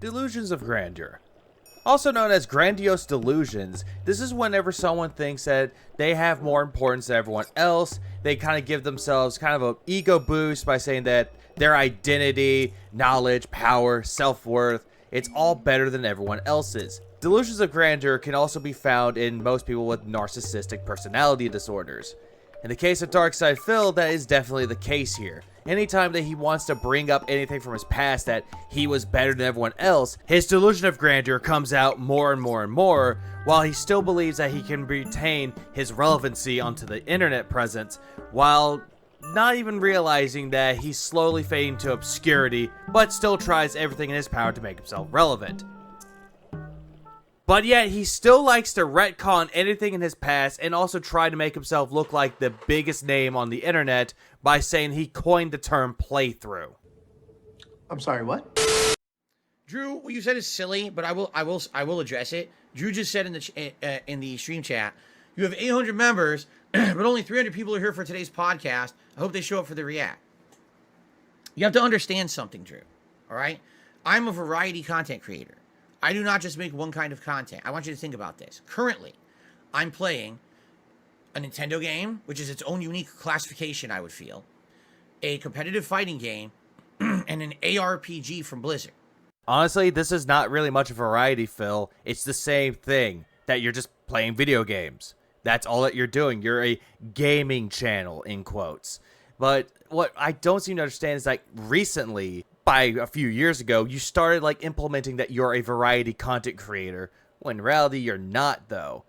Delusions of grandeur. Also known as grandiose delusions, this is whenever someone thinks that they have more importance than everyone else. They kind of give themselves kind of an ego boost by saying that their identity, knowledge, power, self-worth, it's all better than everyone else's. Delusions of grandeur can also be found in most people with narcissistic personality disorders. In the case of Darkside Phil, that is definitely the case here. Anytime that he wants to bring up anything from his past that he was better than everyone else, his delusion of grandeur comes out more and more and more, while he still believes that he can retain his relevancy onto the internet presence, while not even realizing that he's slowly fading to obscurity, but still tries everything in his power to make himself relevant. But yet, he still likes to retcon anything in his past and also try to make himself look like the biggest name on the internet by saying he coined the term playthrough. I'm sorry, what? Drew, what you said is silly, but I will address it. Drew just said in the stream chat, you have 800 members, but only 300 people are here for today's podcast. I hope they show up for the react. You have to understand something, Drew. All right? I'm a variety content creator. I do not just make one kind of content. I want you to think about this. Currently, I'm playing a Nintendo game, which is its own unique classification, I would feel, a competitive fighting game, and an ARPG from Blizzard. Honestly, this is not really much of a variety, Phil. It's the same thing, that you're just playing video games. That's all that you're doing. You're a gaming channel, in quotes. But what I don't seem to understand is, like, recently, by a few years ago, you started, like, implementing that you're a variety content creator, when in reality, you're not, though.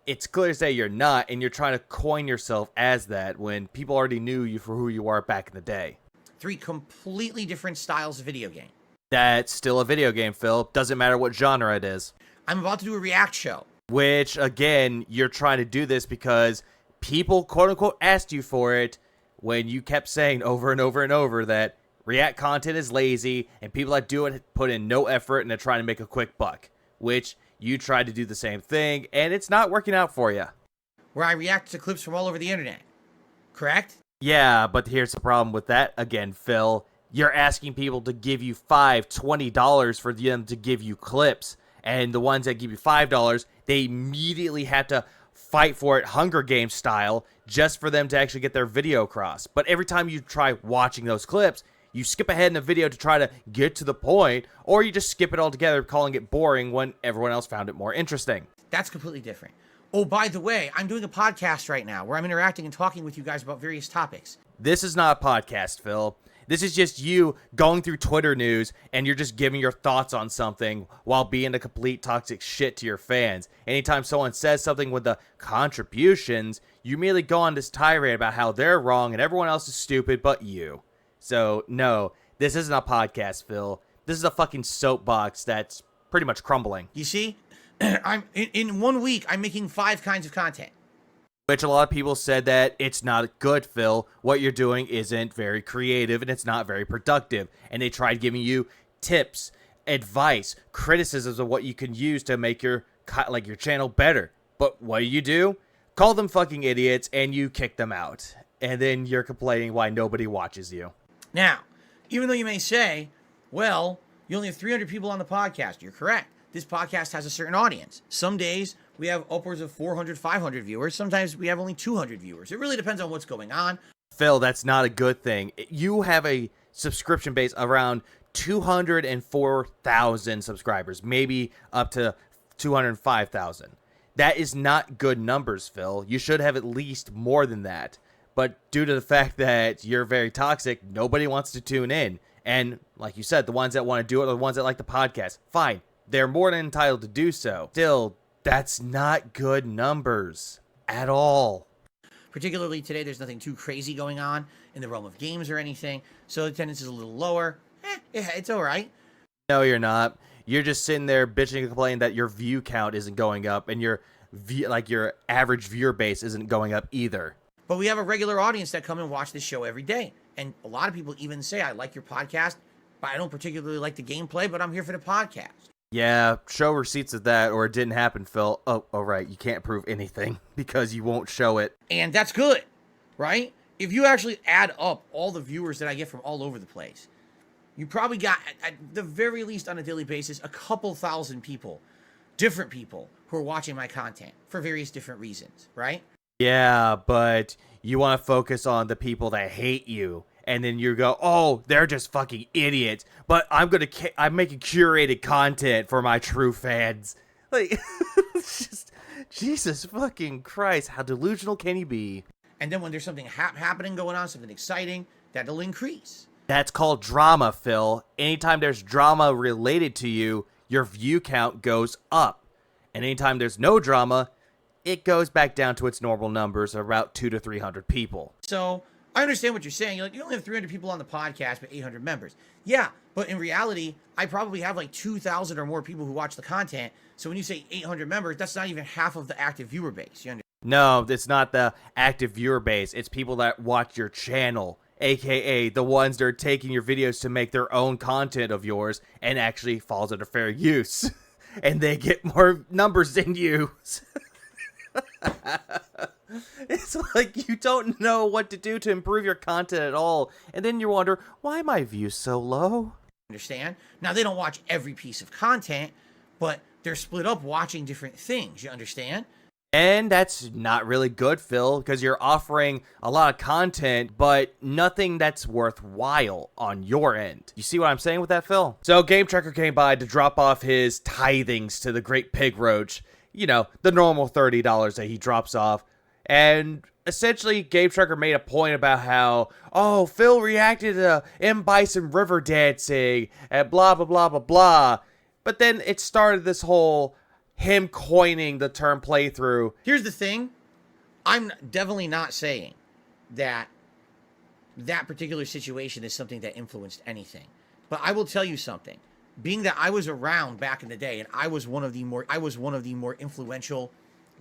It's clear as day you're not, and you're trying to coin yourself as that when people already knew you for who you are back in the day. 3 completely different styles of video game. That's still a video game, Phil. Doesn't matter what genre it is. I'm about to do a react show. Which, again, you're trying to do this because people, quote-unquote, asked you for it when you kept saying over and over and over that react content is lazy and people that do it put in no effort and they're trying to make a quick buck. Which, you tried to do the same thing, and it's not working out for you. Where I react to clips from all over the internet. Correct? Yeah, but here's the problem with that again, Phil. You're asking people to give you $5, $20 for them to give you clips. And the ones that give you $5, they immediately have to fight for it Hunger Games style just for them to actually get their video across. But every time you try watching those clips, you skip ahead in the video to try to get to the point, or you just skip it altogether, calling it boring when everyone else found it more interesting. That's completely different. Oh, by the way, I'm doing a podcast right now where I'm interacting and talking with you guys about various topics. This is not a podcast, Phil. This is just you going through Twitter news and you're just giving your thoughts on something while being a complete toxic shit to your fans. Anytime someone says something with the contributions, you immediately go on this tirade about how they're wrong and everyone else is stupid but you. So, no, this isn't a podcast, Phil. This is a fucking soapbox that's pretty much crumbling. You see? I'm in 1 week, I'm making 5 kinds of content. Which a lot of people said that it's not good, Phil. What you're doing isn't very creative and it's not very productive. And they tried giving you tips, advice, criticisms of what you can use to make your channel better. But what do? Call them fucking idiots and you kick them out. And then you're complaining why nobody watches you. Now, even though you may say, well, you only have 300 people on the podcast, you're correct. This podcast has a certain audience. Some days we have upwards of 400, 500 viewers. Sometimes we have only 200 viewers. It really depends on what's going on. Phil, that's not a good thing. You have a subscription base around 204,000 subscribers, maybe up to 205,000. That is not good numbers, Phil. You should have at least more than that. But due to the fact that you're very toxic, nobody wants to tune in. And like you said, the ones that want to do it are the ones that like the podcast. Fine. They're more than entitled to do so. Still, that's not good numbers at all. Particularly today, there's nothing too crazy going on in the realm of games or anything. So the attendance is a little lower. It's all right. No, you're not. You're just sitting there bitching and complaining that your view count isn't going up and your average viewer base isn't going up either. But we have a regular audience that come and watch this show every day. And a lot of people even say, I like your podcast, but I don't particularly like the gameplay, but I'm here for the podcast. Yeah, show receipts of that or it didn't happen, Phil. Oh, right. You can't prove anything because you won't show it. And that's good, right? If you actually add up all the viewers that I get from all over the place, you probably got, at the very least on a daily basis, a couple thousand people, different people who are watching my content for various different reasons, right? Yeah, but you want to focus on the people that hate you. And then you go, oh, they're just fucking idiots. But I'm making curated content for my true fans. Like, it's just, Jesus fucking Christ, how delusional can you be? And then when there's something happening going on, something exciting, that'll increase. That's called drama, Phil. Anytime there's drama related to you, your view count goes up. And anytime there's no drama, it goes back down to its normal numbers of about 200 to 300 people. So I understand what you're saying. You're like, you only have 300 people on the podcast, but 800 members. Yeah, but in reality, I probably have like 2,000 or more people who watch the content. So when you say 800 members, that's not even half of the active viewer base. You understand? No, it's not the active viewer base. It's people that watch your channel, aka the ones that are taking your videos to make their own content of yours and actually falls under fair use. And they get more numbers than you. It's like you don't know what to do to improve your content at all. And then you wonder, why are my views so low? Understand? Now, they don't watch every piece of content, but they're split up watching different things. You understand? And that's not really good, Phil, because you're offering a lot of content, but nothing that's worthwhile on your end. You see what I'm saying with that, Phil? So Game Tracker came by to drop off his tithings to the Great Pig Roach. You know, the normal $30 that he drops off. And essentially, Game Tracker made a point about how, oh, Phil reacted to M. Bison river dancing and blah, blah, blah, blah, blah. But then it started this whole him coining the term playthrough. Here's the thing. I'm definitely not saying that that particular situation is something that influenced anything. But I will tell you something. Being that I was around back in the day and I was one of the more influential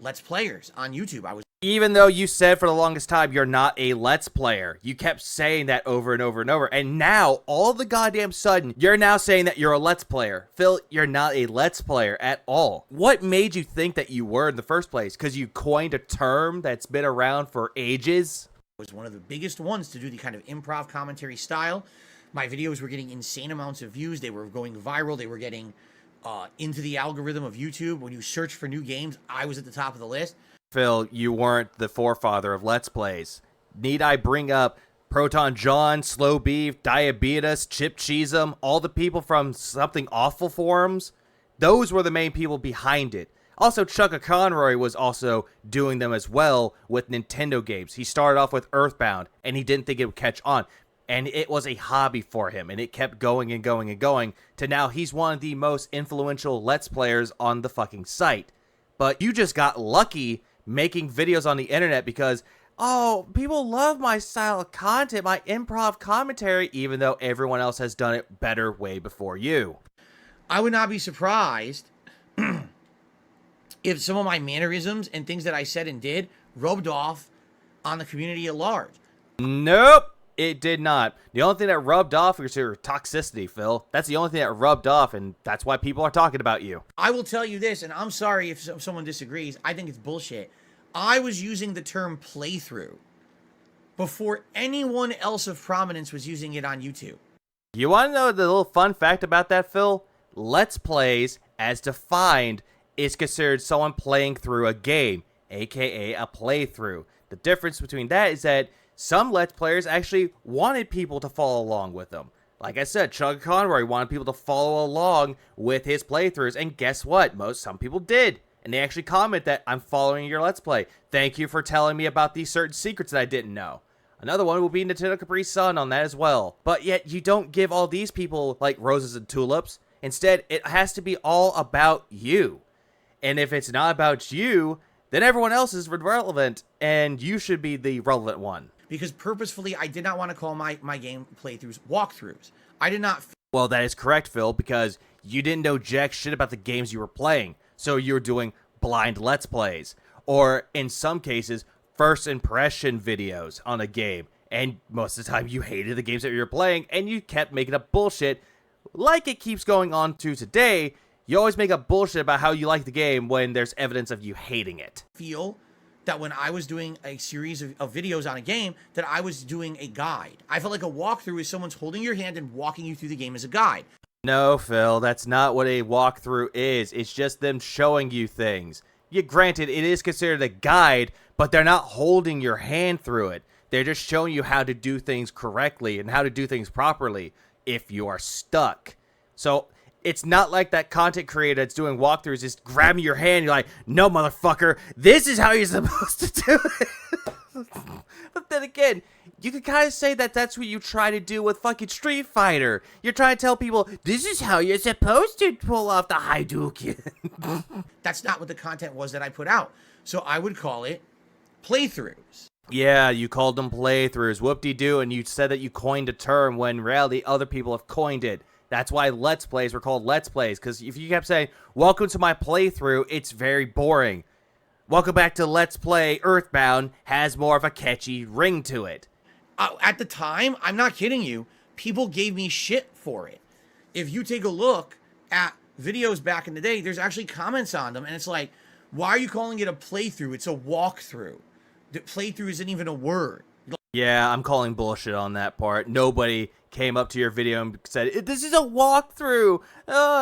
Let's Players on YouTube. Even though you said for the longest time you're not a Let's Player. You kept saying that over and over and over. And now, all the goddamn sudden, you're now saying that you're a Let's Player. Phil, you're not a Let's Player at all. What made you think that you were in the first place? Because you coined a term that's been around for ages? I was one of the biggest ones to do the kind of improv commentary style. My videos were getting insane amounts of views. They were going viral. They were getting into the algorithm of YouTube. When you search for new games, I was at the top of the list. Phil, you weren't the forefather of Let's Plays. Need I bring up Proton John, Slow Beef, Diabetes, Chip Cheesem, all the people from Something Awful forums? Those were the main people behind it. Also, Chugga Conroy was also doing them as well with Nintendo games. He started off with Earthbound, and he didn't think it would catch on. And it was a hobby for him, and it kept going and going and going, to now he's one of the most influential Let's Players on the fucking site. But you just got lucky making videos on the internet because, oh, people love my style of content, my improv commentary, even though everyone else has done it better way before you. I would not be surprised if some of my mannerisms and things that I said and did rubbed off on the community at large. Nope. It did not. The only thing that rubbed off was your toxicity, Phil. That's the only thing that rubbed off, and that's why people are talking about you. I will tell you this, and I'm sorry if someone disagrees. I think it's bullshit. I was using the term playthrough before anyone else of prominence was using it on YouTube. You want to know the little fun fact about that, Phil? Let's Plays, as defined, is considered someone playing through a game, aka a playthrough. The difference between that is that some Let's Players actually wanted people to follow along with them. Like I said, Chugga Conroy wanted people to follow along with his playthroughs, and guess what? Some people did. And they actually comment that, I'm following your Let's Play. Thank you for telling me about these certain secrets that I didn't know. Another one will be Nintendo Capri Sun on that as well. But yet, you don't give all these people, like, roses and tulips. Instead, it has to be all about you. And if it's not about you, then everyone else is relevant, and you should be the relevant one. Because purposefully, I did not want to call my game playthroughs walkthroughs. I did not... Well, that is correct, Phil, because you didn't know jack shit about the games you were playing. So you were doing blind Let's Plays. Or, in some cases, first impression videos on a game. And most of the time, you hated the games that you were playing, and you kept making up bullshit. Like it keeps going on to today, you always make up bullshit about how you like the game when there's evidence of you hating it. Feel that when I was doing a series of videos on a game, that I was doing a guide. I felt like a walkthrough is someone's holding your hand and walking you through the game as a guide. No, Phil, that's not what a walkthrough is. It's just them showing you things. Yeah, granted, it is considered a guide, but they're not holding your hand through it. They're just showing you how to do things correctly and how to do things properly if you are stuck. So it's not like that content creator that's doing walkthroughs is grabbing your hand. You're like, no, motherfucker, this is how you're supposed to do it. But then again, you could kind of say that that's what you try to do with fucking Street Fighter. You're trying to tell people, this is how you're supposed to pull off the Hadouken. That's not what the content was that I put out. So I would call it playthroughs. Yeah, you called them playthroughs. Whoop-de-doo, and you said that you coined a term when in reality other people have coined it. That's why Let's Plays were called Let's Plays, because if you kept saying, welcome to my playthrough, it's very boring. Welcome back to Let's Play Earthbound has more of a catchy ring to it. At the time, I'm not kidding you, people gave me shit for it. If you take a look at videos back in the day, there's actually comments on them, and it's like, why are you calling it a playthrough? It's a walkthrough. The playthrough isn't even a word. Yeah, I'm calling bullshit on that part. Nobody came up to your video and said, "This is a walkthrough.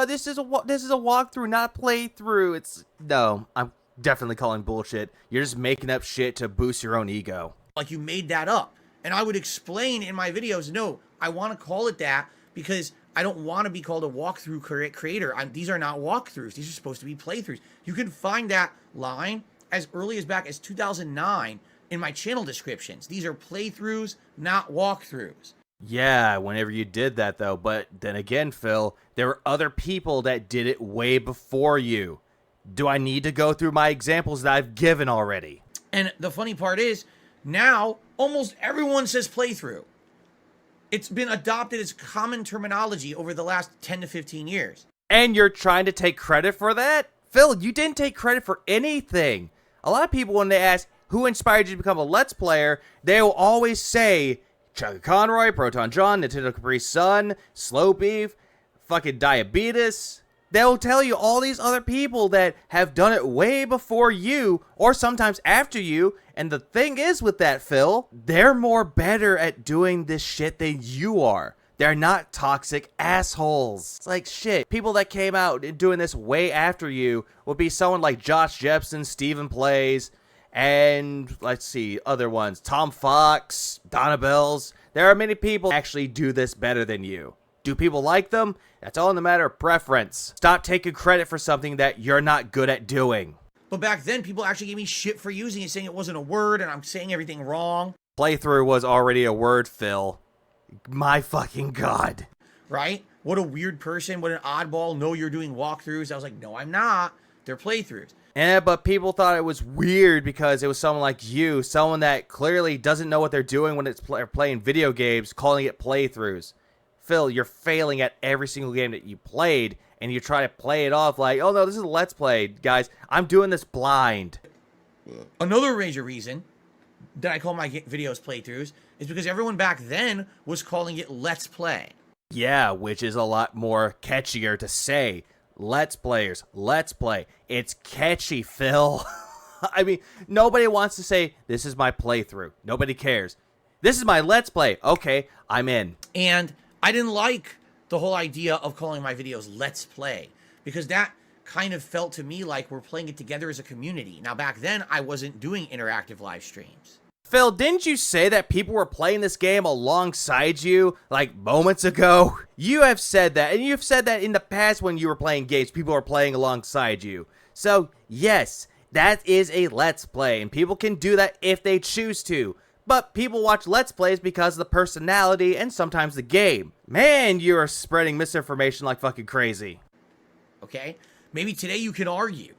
This is a walkthrough, not a playthrough." No, I'm definitely calling bullshit. You're just making up shit to boost your own ego. Like you made that up. And I would explain in my videos, no, I want to call it that because I don't want to be called a walkthrough creator. These are not walkthroughs. These are supposed to be playthroughs. You can find that line as early as back as 2009 in my channel descriptions. These are playthroughs, not walkthroughs. Yeah, whenever you did that, though. But then again, Phil, there were other people that did it way before you. Do I need to go through my examples that I've given already? And the funny part is, now almost everyone says playthrough. It's been adopted as common terminology over the last 10 to 15 years. And you're trying to take credit for that? Phil, you didn't take credit for anything. A lot of people, when they ask who inspired you to become a Let's Player, they will always say Chuck Conroy, Proton John, Nintendo Capri Sun, Slow Beef, fucking Diabetes. They'll tell you all these other people that have done it way before you, or sometimes after you. And the thing is with that, Phil, they're more better at doing this shit than you are. They're not toxic assholes. It's like shit. People that came out and doing this way after you would be someone like Josh Jepson, Steven Plays, and let's see, other ones. Tom Fox, Donna Bells. There are many people that actually do this better than you. Do people like them? That's all in the matter of preference. Stop taking credit for something that you're not good at doing. But back then, people actually gave me shit for using it, saying it wasn't a word and I'm saying everything wrong. Playthrough was already a word, Phil. My fucking God. Right? What a weird person. What an oddball. No, you're doing walkthroughs. I was like, no, I'm not. They're playthroughs. Yeah, but people thought it was weird because it was someone like you, someone that clearly doesn't know what they're doing when it's playing video games, calling it playthroughs. Phil, you're failing at every single game that you played, and you try to play it off like, oh no, this is a Let's Play, guys. I'm doing this blind. Another major reason that I call my videos playthroughs is because everyone back then was calling it Let's Play. Yeah, which is a lot more catchier to say. Let's Players, Let's Play. It's catchy, Phil. I mean, nobody wants to say, this is my playthrough. Nobody cares. This is my Let's Play. Okay, I'm in. And I didn't like the whole idea of calling my videos Let's Play because that kind of felt to me like we're playing it together as a community. Now, back then, I wasn't doing interactive live streams. Phil, didn't you say that people were playing this game alongside you, like, moments ago? You have said that, and you've said that in the past when you were playing games, people were playing alongside you. So, yes, that is a Let's Play, and people can do that if they choose to. But people watch Let's Plays because of the personality and sometimes the game. Man, you are spreading misinformation like fucking crazy. Okay? Maybe today you can argue.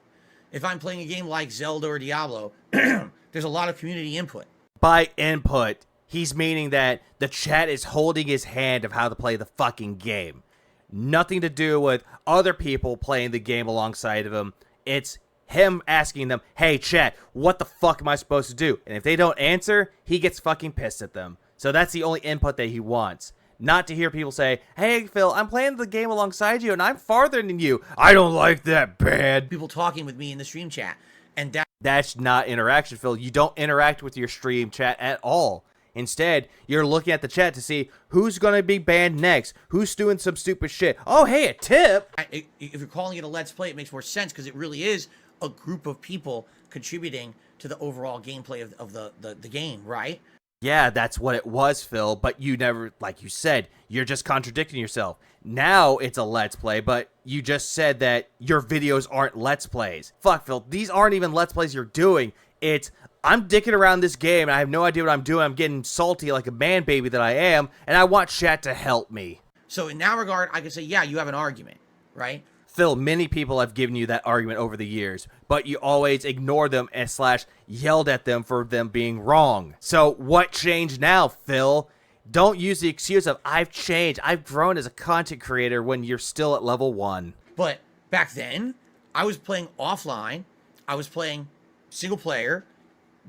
If I'm playing a game like Zelda or Diablo, there's a lot of community input. By input, he's meaning that the chat is holding his hand of how to play the fucking game. Nothing to do with other people playing the game alongside of him. It's him asking them, hey, chat, what the fuck am I supposed to do? And if they don't answer, he gets fucking pissed at them. So that's the only input that he wants. Not to hear people say, hey, Phil, I'm playing the game alongside you, and I'm farther than you. I don't like that, bad. People talking with me in the stream chat. And That's not interaction, Phil. You don't interact with your stream chat at all. Instead, you're looking at the chat to see who's going to be banned next, who's doing some stupid shit. Oh, hey, a tip. if you're calling it a Let's Play, it makes more sense because it really is a group of people contributing to the overall gameplay of the game, right? Yeah, that's what it was, Phil, but you never, like you said, you're just contradicting yourself. Now it's a Let's Play, but you just said that your videos aren't Let's Plays. Fuck, Phil, these aren't even Let's Plays you're doing. It's, I'm dicking around this game, and I have no idea what I'm doing. I'm getting salty like a man baby that I am, and I want chat to help me. So in that regard, I can say, yeah, you have an argument, right? Phil, many people have given you that argument over the years, but you always ignore them and / yelled at them for them being wrong. So what changed now, Phil? Don't use the excuse of, I've changed, I've grown as a content creator when you're still at level 1. But back then, I was playing offline, I was playing single player,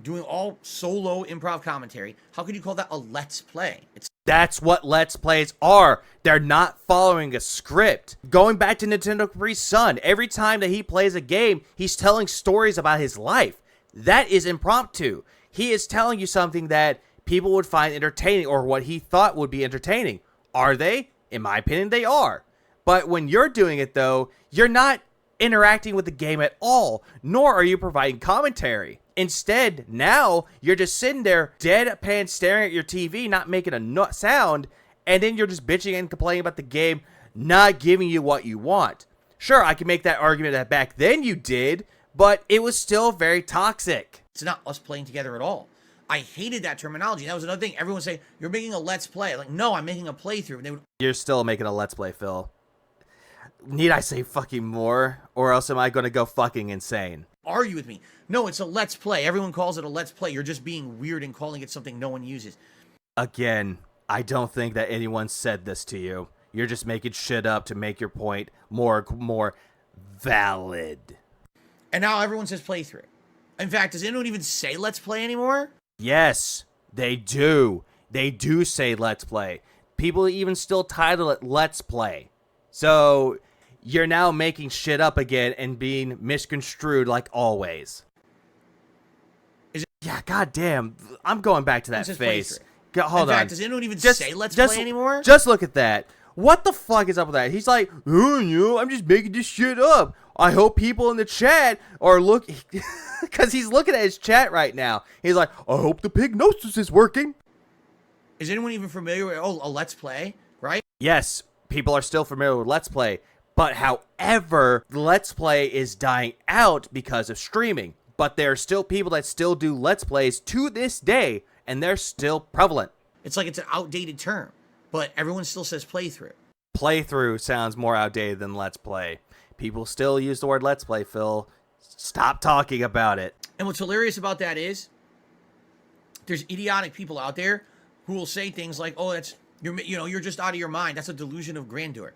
doing all solo improv commentary. How could you call that a Let's Play? That's what Let's Plays are. They're not following a script. Going back to Nintendo Capri's son, every time that he plays a game, he's telling stories about his life. That is impromptu. He is telling you something that people would find entertaining or what he thought would be entertaining. Are they? In my opinion, they are. But when you're doing it, though, you're not interacting with the game at all, nor are you providing commentary. Instead, now, you're just sitting there, deadpan staring at your TV, not making a sound, and then you're just bitching and complaining about the game not giving you what you want. Sure, I can make that argument that back then you did, but it was still very toxic. It's not us playing together at all. I hated that terminology. That was another thing. Everyone would say, you're making a Let's Play. Like, no, I'm making a playthrough. And they would... You're still making a Let's Play, Phil. Need I say fucking more? Or else am I going to go fucking insane? Argue with me. No, it's a Let's Play. Everyone calls it a Let's Play. You're just being weird and calling it something no one uses. Again, I don't think that anyone said this to you. You're just making shit up to make your point more valid. And now everyone says playthrough. In fact, does anyone even say Let's Play anymore? Yes, they do. They do say Let's Play. People even still title it Let's Play. So, you're now making shit up again and being misconstrued like always. Yeah, goddamn. I'm going back to that face. Hold on. Does anyone even say Let's Play anymore? Just look at that. What the fuck is up with that? He's like, oh, I'm just making this shit up. I hope people in the chat are looking... Because he's looking at his chat right now. He's like, I hope the Pignosis is working. Is anyone even familiar with, a Let's Play, right? Yes, people are still familiar with Let's Play. But however, Let's Play is dying out because of streaming. But there are still people that still do Let's Plays to this day, and they're still prevalent. It's like it's an outdated term, but everyone still says playthrough. Playthrough sounds more outdated than Let's Play. People still use the word Let's Play, Phil. Stop talking about it. And what's hilarious about that is, there's idiotic people out there who will say things like, oh, you're just out of your mind. That's a delusion of grandeur.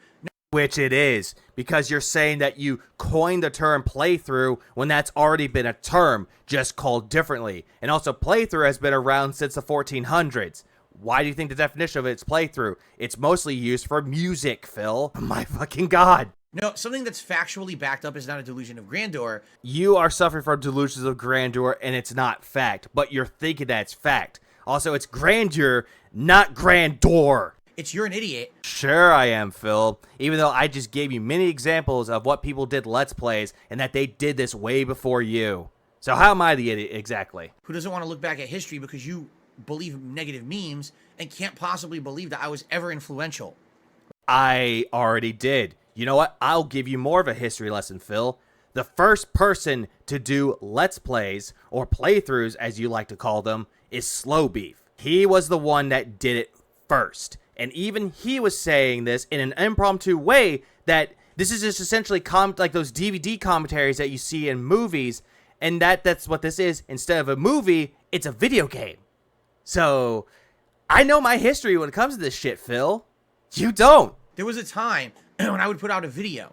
Which it is, because you're saying that you coined the term playthrough when that's already been a term, just called differently. And also, playthrough has been around since the 1400s. Why do you think the definition of it is playthrough? It's mostly used for music, Phil. Oh my fucking god. No, something that's factually backed up is not a delusion of grandeur. You are suffering from delusions of grandeur, and it's not fact, but you're thinking that's fact. Also, it's grandeur, not grandeur. You're an idiot. Sure I am, Phil. Even though I just gave you many examples of what people did Let's Plays and that they did this way before you. So how am I the idiot exactly? Who doesn't want to look back at history because you believe negative memes and can't possibly believe that I was ever influential? I already did. You know what? I'll give you more of a history lesson, Phil. The first person to do Let's Plays, or playthroughs as you like to call them, is Slow Beef. He was the one that did it first. And even he was saying this in an impromptu way that this is just essentially like those DVD commentaries that you see in movies, and that's what this is. Instead of a movie, it's a video game. So, I know my history when it comes to this shit, Phil. You don't. There was a time when I would put out a video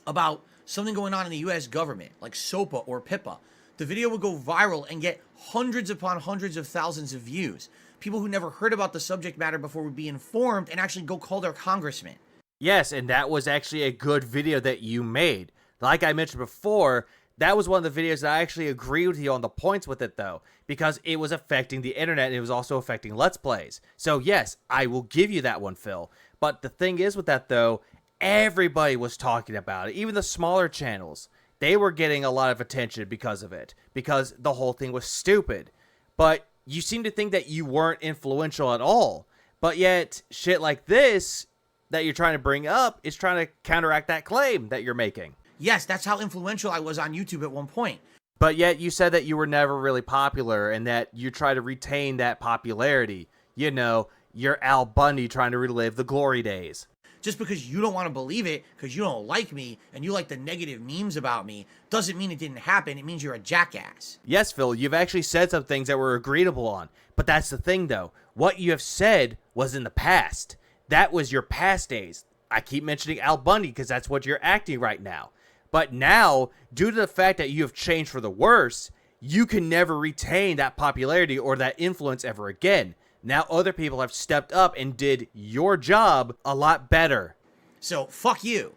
about something going on in the U.S. government, like SOPA or PIPA. The video would go viral and get hundreds upon hundreds of thousands of views. People who never heard about the subject matter before would be informed and actually go call their congressman. Yes, and that was actually a good video that you made. Like I mentioned before, That was one of the videos that I actually agree with you on the points with it, though, because it was affecting the internet and it was also affecting Let's Plays. So yes, I will give you that one, Phil. But the thing is with that, though, everybody was talking about it. Even the smaller channels, they were getting a lot of attention because of it, because the whole thing was stupid. But you seem to think that you weren't influential at all. But yet, shit like this that you're trying to bring up is trying to counteract that claim that you're making. Yes, that's how influential I was on YouTube at one point. But yet you said that you were never really popular and that you try to retain that popularity. You know, you're Al Bundy trying to relive the glory days. Just because you don't want to believe it, because you don't like me, and you like the negative memes about me, doesn't mean it didn't happen. It means you're a jackass. Yes, Phil, you've actually said some things that were agreeable on. But that's the thing, though. What you have said was in the past. That was your past days. I keep mentioning Al Bundy because that's what you're acting right now. But now, due to the fact that you have changed for the worse, you can never retain that popularity or that influence ever again. Now other people have stepped up and did your job a lot better. So, fuck you.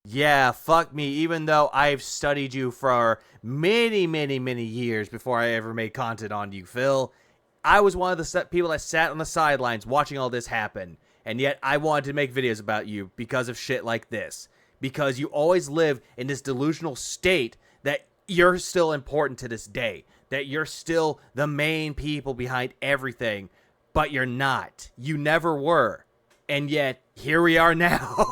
Yeah, fuck me, even though I've studied you for many, many, many years before I ever made content on you, Phil. I was one of the people that sat on the sidelines watching all this happen, and yet I wanted to make videos about you because of shit like this. Because you always live in this delusional state that you're still important to this day. That you're still the main people behind everything. But you're not. You never were. And yet, here we are now.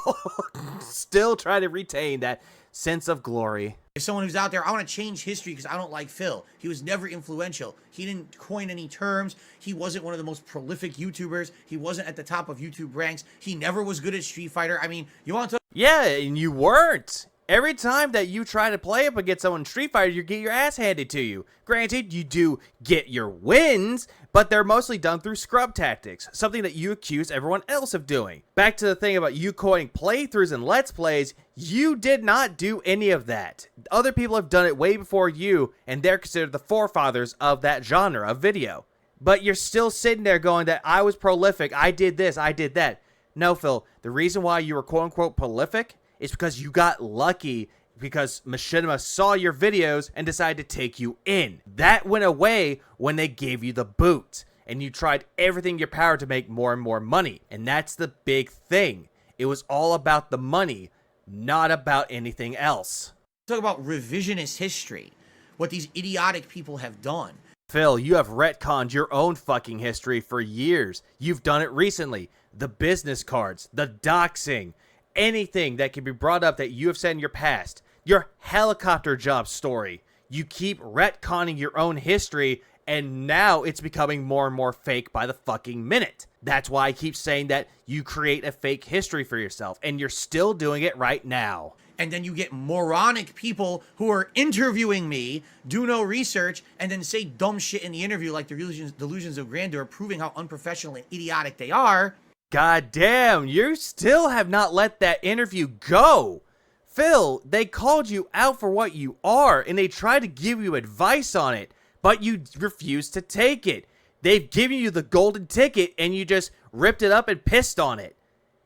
Still trying to retain that sense of glory. If someone who's out there, I want to change history because I don't like Phil. He was never influential. He didn't coin any terms. He wasn't one of the most prolific YouTubers. He wasn't at the top of YouTube ranks. He never was good at Street Fighter. I mean, you want to... Yeah, and you weren't. Every time that you try to play up against someone in Street Fighter, you get your ass handed to you. Granted, you do get your wins, but they're mostly done through scrub tactics, something that you accuse everyone else of doing. Back to the thing about you coining playthroughs and Let's Plays, you did not do any of that. Other people have done it way before you, and they're considered the forefathers of that genre of video. But you're still sitting there going that I was prolific, I did this, I did that. No, Phil, the reason why you were quote-unquote prolific is because you got lucky because Machinima saw your videos and decided to take you in. That went away when they gave you the boot, and you tried everything in your power to make more and more money. And that's the big thing. It was all about the money, not about anything else. Talk about revisionist history, what these idiotic people have done. Phil, you have retconned your own fucking history for years. You've done it recently. The business cards, the doxing, anything that can be brought up that you have said in your past. Your helicopter job story. You keep retconning your own history, and now it's becoming more and more fake by the fucking minute. That's why I keep saying that you create a fake history for yourself, and you're still doing it right now. And then you get moronic people who are interviewing me, do no research, and then say dumb shit in the interview like the Delusions of Grandeur, proving how unprofessional and idiotic they are. God damn, you still have not let that interview go. Phil, they called you out for what you are, and they tried to give you advice on it, but you refused to take it. They've given you the golden ticket, and you just ripped it up and pissed on it.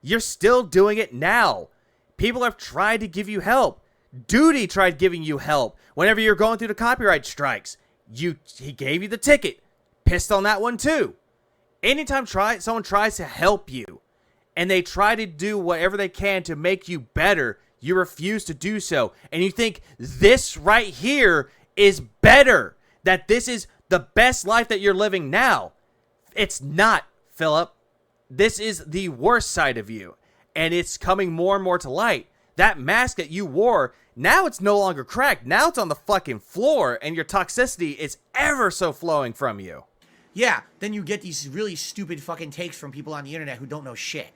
You're still doing it now. People have tried to give you help. Duty tried giving you help whenever you're going through the copyright strikes. He gave you the ticket. Pissed on that one too. Anytime someone tries to help you, and they try to do whatever they can to make you better, you refuse to do so. And you think this right here is better. That this is the best life that you're living now. It's not, Philip. This is the worst side of you. And it's coming more and more to light. That mask that you wore, now it's no longer cracked. Now it's on the fucking floor, and your toxicity is ever so flowing from you. Yeah, then you get these really stupid fucking takes from people on the internet who don't know shit.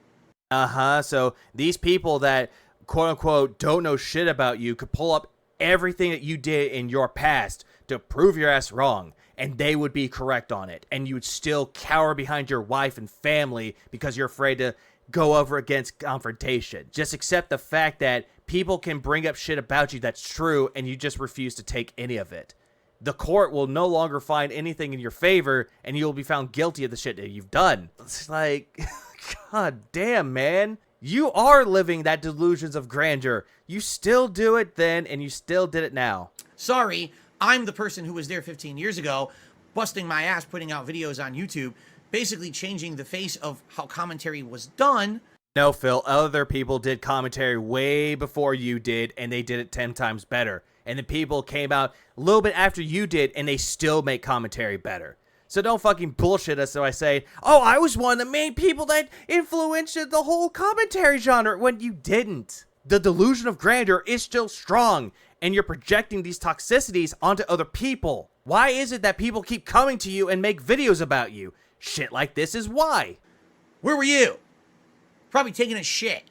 Uh-huh, so these people that, quote-unquote, don't know shit about you could pull up everything that you did in your past to prove your ass wrong, and they would be correct on it. And you would still cower behind your wife and family because you're afraid to go over against confrontation. Just accept the fact that people can bring up shit about you that's true, and you just refuse to take any of it. The court will no longer find anything in your favor, and you'll be found guilty of the shit that you've done. It's like, god damn, man. You are living that delusions of grandeur. You still do it then, and you still did it now. Sorry, I'm the person who was there 15 years ago, busting my ass putting out videos on YouTube, basically changing the face of how commentary was done. No, Phil, other people did commentary way before you did, and they did it 10 times better. And the people came out a little bit after you did, and they still make commentary better. So don't fucking bullshit us by saying, oh, I was one of the main people that influenced the whole commentary genre, when you didn't. The delusion of grandeur is still strong, and you're projecting these toxicities onto other people. Why is it that people keep coming to you and make videos about you? Shit like this is why. Where were you? Probably taking a shit.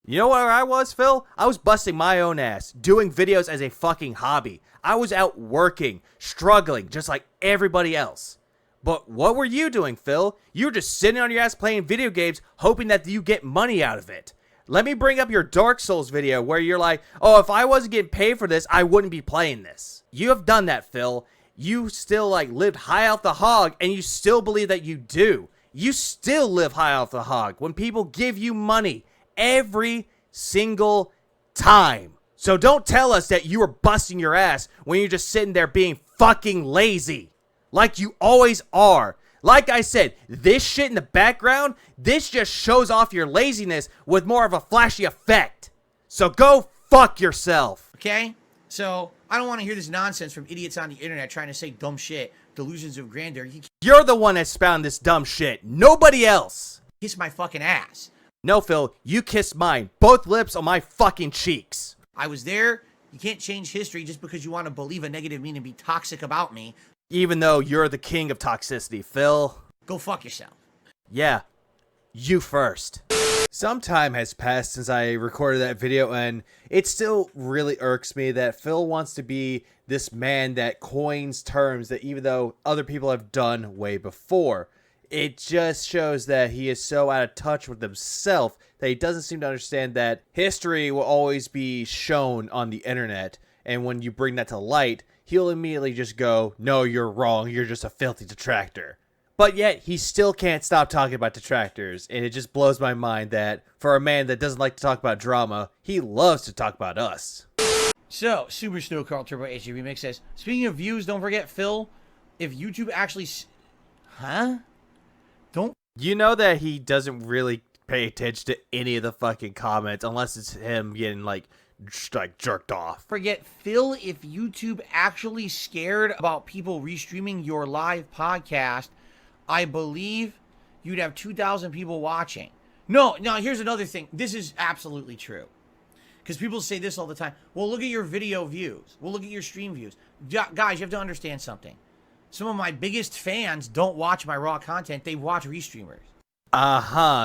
You know where I was, Phil? I was busting my own ass, doing videos as a fucking hobby. I was out working, struggling, just like everybody else. But what were you doing, Phil? You were just sitting on your ass playing video games, hoping that you get money out of it. Let me bring up your Dark Souls video where you're like, oh, if I wasn't getting paid for this, I wouldn't be playing this. You have done that, Phil. You still lived high off the hog, and you still believe that you do. You still live high off the hog when people give you money every single time. So don't tell us that you were busting your ass when you're just sitting there being fucking lazy. Like you always are. Like I said, this shit in the background, this just shows off your laziness with more of a flashy effect. So go fuck yourself. Okay? So, I don't want to hear this nonsense from idiots on the internet trying to say dumb shit. Delusions of grandeur. You're the one that spouting this dumb shit. Nobody else. Kiss my fucking ass. No, Phil, you kissed mine. Both lips on my fucking cheeks. I was there. You can't change history just because you want to believe a negative mean and be toxic about me. Even though you're the king of toxicity, Phil. Go fuck yourself. Yeah, you first. Some time has passed since I recorded that video, and it still really irks me that Phil wants to be this man that coins terms that even though other people have done way before. It just shows that he is so out of touch with himself that he doesn't seem to understand that history will always be shown on the internet, and when you bring that to light, he'll immediately just go, no, you're wrong, you're just a filthy detractor. But yet, he still can't stop talking about detractors, and it just blows my mind that, for a man that doesn't like to talk about drama, he loves to talk about us. So, Super Snow Carl Turbo HG Remix says, speaking of views, don't forget, Phil, if YouTube actually... Don't... You know that he doesn't really pay attention to any of the fucking comments, unless it's him getting, jerked off. Forget, Phil, if YouTube actually scared about people restreaming your live podcast, I believe you'd have 2,000 people watching. No, here's another thing. This is absolutely true. Because people say this all the time. Well, look at your video views. Well, look at your stream views. Guys, you have to understand something. Some of my biggest fans don't watch my raw content. They watch restreamers.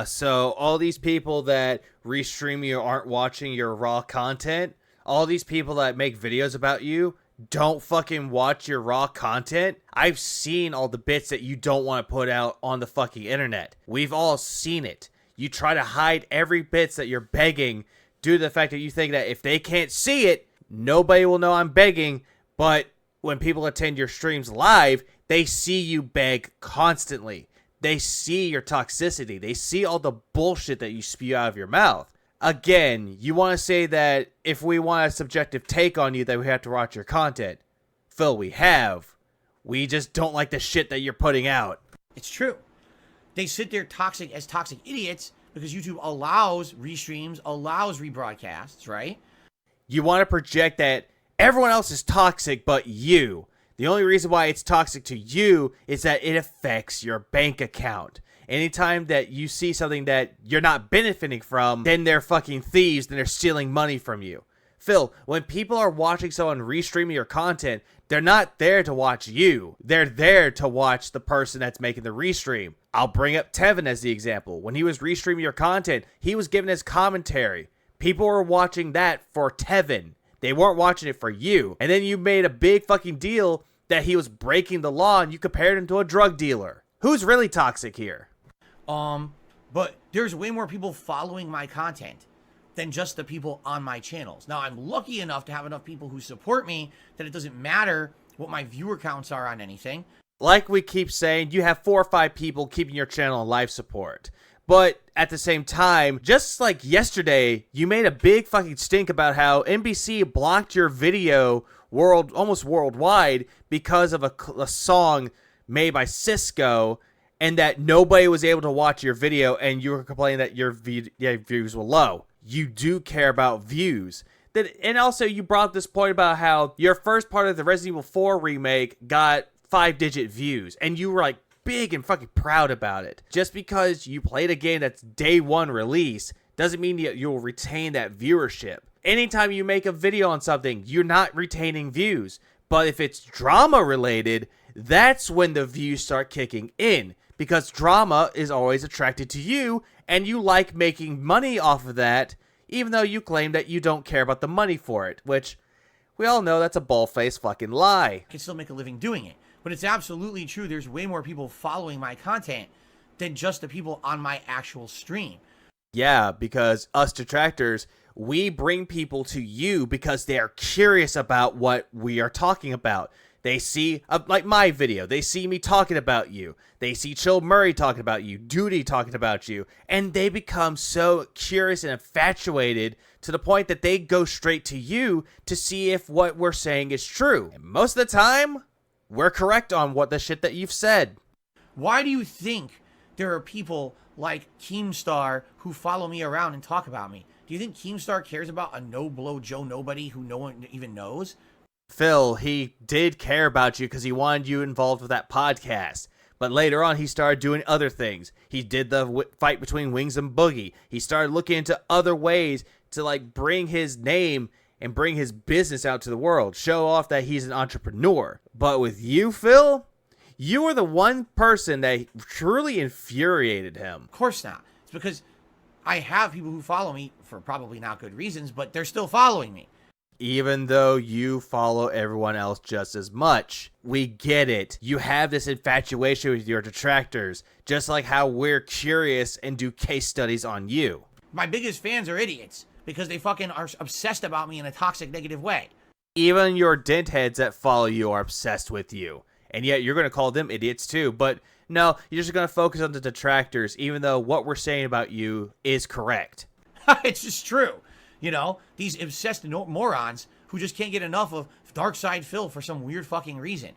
So all these people that restream you aren't watching your raw content. All these people that make videos about you don't fucking watch your raw content. I've seen all the bits that you don't want to put out on the fucking internet. We've all seen it. You try to hide every bits that you're begging due to the fact that you think that if they can't see it, nobody will know I'm begging. But when people attend your streams live, they see you beg constantly. They see your toxicity. They see all the bullshit that you spew out of your mouth. Again, you want to say that if we want a subjective take on you, that we have to watch your content. Phil, we have. We just don't like the shit that you're putting out. It's true. They sit there toxic idiots because YouTube allows restreams, allows rebroadcasts, right? You want to project that everyone else is toxic but you. The only reason why it's toxic to you is that it affects your bank account. Anytime that you see something that you're not benefiting from, then they're fucking thieves, then they're stealing money from you. Phil, when people are watching someone restreaming your content, they're not there to watch you. They're there to watch the person that's making the restream. I'll bring up Tevin as the example. When he was restreaming your content, he was giving his commentary. People were watching that for Tevin. They weren't watching it for you. And then you made a big fucking deal that he was breaking the law and you compared him to a drug dealer. Who's really toxic here? But there's way more people following my content than just the people on my channels. Now, I'm lucky enough to have enough people who support me that it doesn't matter what my viewer counts are on anything. Like we keep saying, you have 4 or 5 people keeping your channel on live support. But at the same time, just like yesterday, you made a big fucking stink about how NBC blocked your video almost worldwide because of a song made by Cisco, and that nobody was able to watch your video, and you were complaining that your views were low. You do care about views. And also, you brought up this point about how your first part of the Resident Evil 4 remake got 5-digit views, and you were like big and fucking proud about it. Just because you played a game that's day one release doesn't mean that you'll retain that viewership. Anytime you make a video on something, you're not retaining views. But if it's drama related, that's when the views start kicking in, because drama is always attracted to you, and you like making money off of that, even though you claim that you don't care about the money for it, which we all know that's a bald-faced fucking lie. I can still make a living doing it. But it's absolutely true. There's way more people following my content than just the people on my actual stream. Yeah, because us detractors, we bring people to you because they are curious about what we are talking about. They see, like my video, they see me talking about you. They see Chill Murray talking about you, Duty talking about you, and they become so curious and infatuated to the point that they go straight to you to see if what we're saying is true. And most of the time, we're correct on what the shit that you've said. Why do you think there are people like Keemstar who follow me around and talk about me? Do you think Keemstar cares about a no-blow Joe Nobody who no one even knows? Phil, he did care about you because he wanted you involved with that podcast. But later on, he started doing other things. He did the fight between Wings and Boogie. He started looking into other ways to like bring his name and bring his business out to the world. Show off that he's an entrepreneur. But with you, Phil, you were the one person that truly infuriated him. Of course not. It's because I have people who follow me for probably not good reasons, but they're still following me. Even though you follow everyone else just as much. We get it. You have this infatuation with your detractors, just like how we're curious and do case studies on you. My biggest fans are idiots because they fucking are obsessed about me in a toxic, negative way. Even your dent heads that follow you are obsessed with you. And yet you're going to call them idiots too. But no, you're just going to focus on the detractors, even though what we're saying about you is correct. It's just true. You know, these obsessed morons who just can't get enough of Dark Side Phil for some weird fucking reason.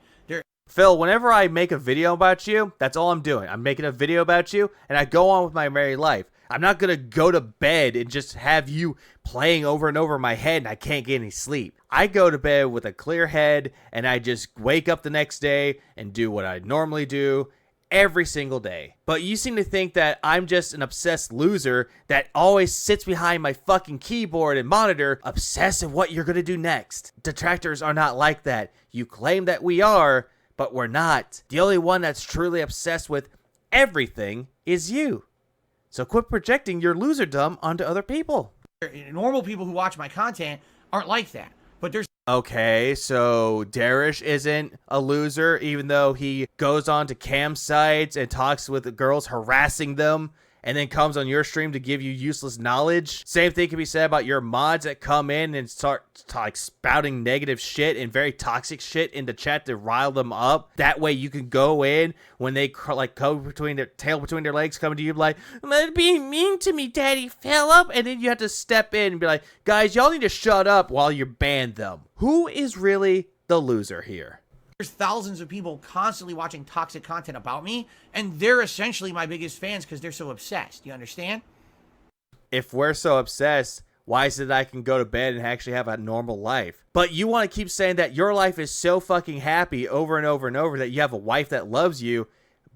Phil, whenever I make a video about you, that's all I'm doing. I'm making a video about you, and I go on with my merry life. I'm not going to go to bed and just have you playing over and over in my head and I can't get any sleep. I go to bed with a clear head, and I just wake up the next day and do what I normally do every single day. But you seem to think that I'm just an obsessed loser that always sits behind my fucking keyboard and monitor, obsessed with what you're going to do next. Detractors are not like that. You claim that we are, but we're not. The only one that's truly obsessed with everything is you. So quit projecting your loserdom onto other people. Normal people who watch my content aren't like that. But there's... Okay, so Darish isn't a loser, even though he goes on to campsites and talks with the girls, harassing them, and then comes on your stream to give you useless knowledge. Same thing can be said about your mods that come in and start like spouting negative shit and very toxic shit in the chat to rile them up. That way you can go in when they like go between their tail between their legs, coming to you like, "They're being mean to me, Daddy Philip," and then you have to step in and be like, "Guys, y'all need to shut up," while you ban them. Who is really the loser here? There's thousands of people constantly watching toxic content about me, and they're essentially my biggest fans because they're so obsessed. You understand? If we're so obsessed, why is it I can go to bed and actually have a normal life? But you want to keep saying that your life is so fucking happy over and over and over, that you have a wife that loves you,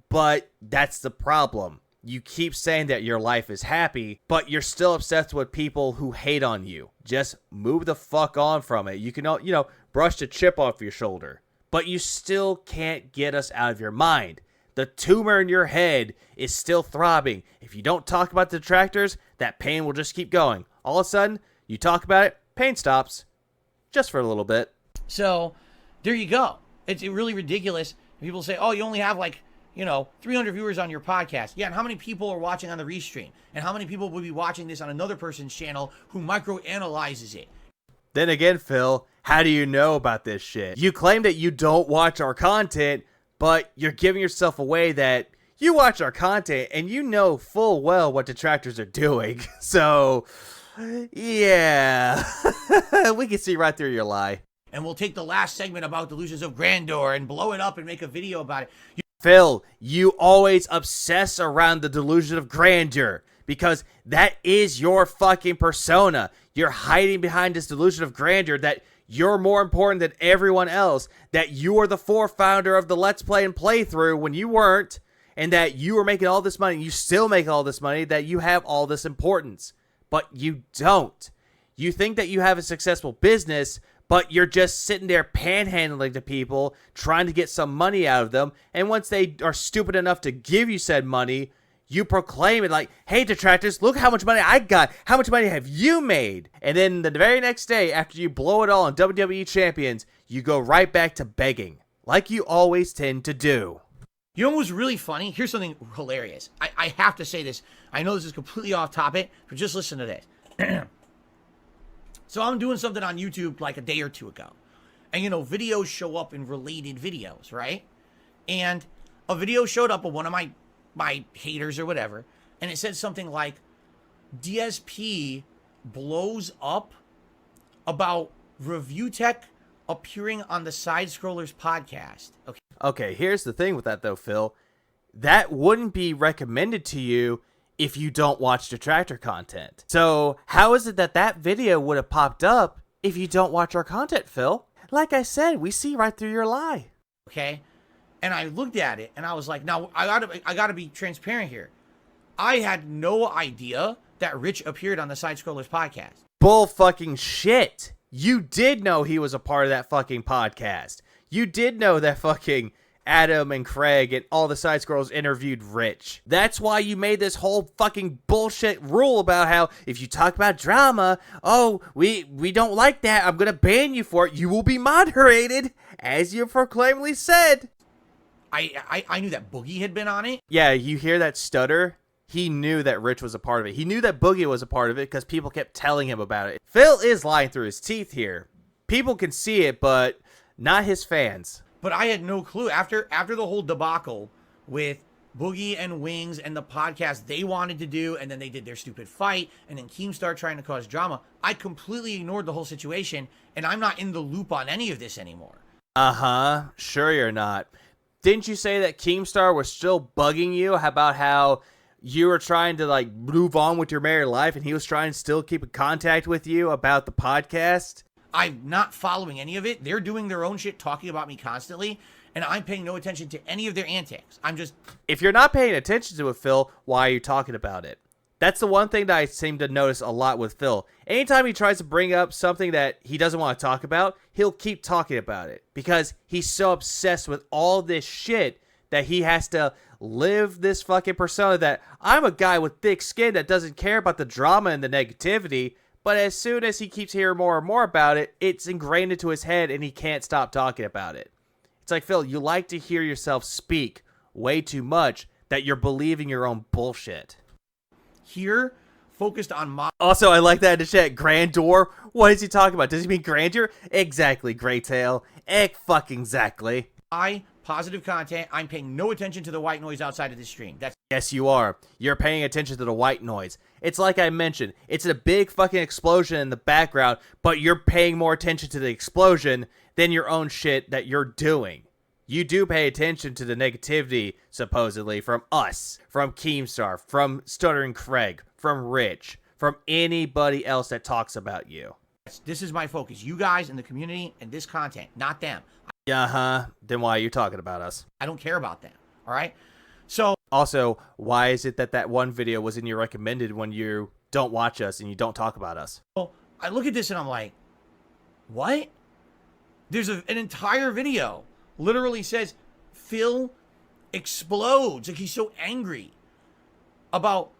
but that's the problem. You keep saying that your life is happy, but you're still obsessed with people who hate on you. Just move the fuck on from it. You can, brush the chip off your shoulder. But you still can't get us out of your mind. The tumor in your head is still throbbing. If you don't talk about the detractors, that pain will just keep going. All of a sudden, you talk about it, pain stops. Just for a little bit. So, there you go. It's really ridiculous. People say, oh, you only have 300 viewers on your podcast. Yeah, and how many people are watching on the restream? And how many people would be watching this on another person's channel who microanalyzes it? Then again, Phil, how do you know about this shit? You claim that you don't watch our content, but you're giving yourself away that you watch our content and you know full well what detractors are doing. So, yeah, we can see right through your lie. And we'll take the last segment about Delusions of Grandeur and blow it up and make a video about it. Phil, you always obsess around the delusion of grandeur because that is your fucking persona. You're hiding behind this delusion of grandeur that you're more important than everyone else, that you are the founder of the Let's Play and playthrough when you weren't, and that you were making all this money, you still make all this money, that you have all this importance. But you don't. You think that you have a successful business, but you're just sitting there panhandling to people, trying to get some money out of them, and once they are stupid enough to give you said money, you proclaim it like, hey, detractors, look how much money I got. How much money have you made? And then the very next day, after you blow it all on WWE Champions, you go right back to begging, like you always tend to do. You know what was really funny? Here's something hilarious. I have to say this. I know this is completely off topic, but just listen to this. So I'm doing something on YouTube like a day or two ago. And, videos show up in related videos, right? And a video showed up of one of my haters or whatever. And it said something like, DSP blows up about Review Tech appearing on the Side Scrollers podcast. Okay, here's the thing with that, though, Phil. That wouldn't be recommended to you if you don't watch detractor content. So how is it that video would have popped up if you don't watch our content, Phil? Like I said, we see right through your lie. Okay? And I looked at it and I was like, now I gotta be transparent here. I had no idea that Rich appeared on the Side Scrollers podcast. Bull fucking shit. You did know he was a part of that fucking podcast. You did know that fucking Adam and Craig and all the side scrolls interviewed Rich. That's why you made this whole fucking bullshit rule about how if you talk about drama, we don't like that, I'm gonna ban you for it. You will be moderated, as you proclaimedly said. I knew that Boogie had been on it. Yeah, you hear that stutter? He knew that Rich was a part of it. He knew that Boogie was a part of it because people kept telling him about it. Phil is lying through his teeth here. People can see it, but not his fans. But I had no clue. After the whole debacle with Boogie and Wings and the podcast they wanted to do, and then they did their stupid fight, and then Keemstar trying to cause drama, I completely ignored the whole situation, and I'm not in the loop on any of this anymore. Uh-huh. Sure you're not. Didn't you say that Keemstar was still bugging you about how you were trying to, move on with your married life, and he was trying to still keep in contact with you about the podcast? I'm not following any of it. They're doing their own shit, talking about me constantly, and I'm paying no attention to any of their antics. If you're not paying attention to it, Phil, why are you talking about it? That's the one thing that I seem to notice a lot with Phil. Anytime he tries to bring up something that he doesn't want to talk about, he'll keep talking about it because he's so obsessed with all this shit that he has to live this fucking persona that I'm a guy with thick skin that doesn't care about the drama and the negativity. But as soon as he keeps hearing more and more about it, it's ingrained into his head and he can't stop talking about it. It's like, Phil, you like to hear yourself speak way too much that you're believing your own bullshit. Here, focused on my... Also, I like that in the chat. Grandeur? What is he talking about? Does he mean grandeur? Exactly, Greytail. Fucking exactly. Positive content. I'm paying no attention to the white noise outside of this stream. Yes, you are. You're paying attention to the white noise. It's like I mentioned. It's a big fucking explosion in the background, but you're paying more attention to the explosion than your own shit that you're doing. You do pay attention to the negativity, supposedly, from us, from Keemstar, from Stuttering Craig, from Rich, from anybody else that talks about you. This is my focus. You guys in the community and this content, not them. Uh-huh. Then why are you talking about us? I don't care about them. All right? So... Also, why is it that one video was in your recommended when you don't watch us and you don't talk about us? Well, I look at this and I'm like, what? There's an entire video literally says Phil explodes. Like, he's so angry about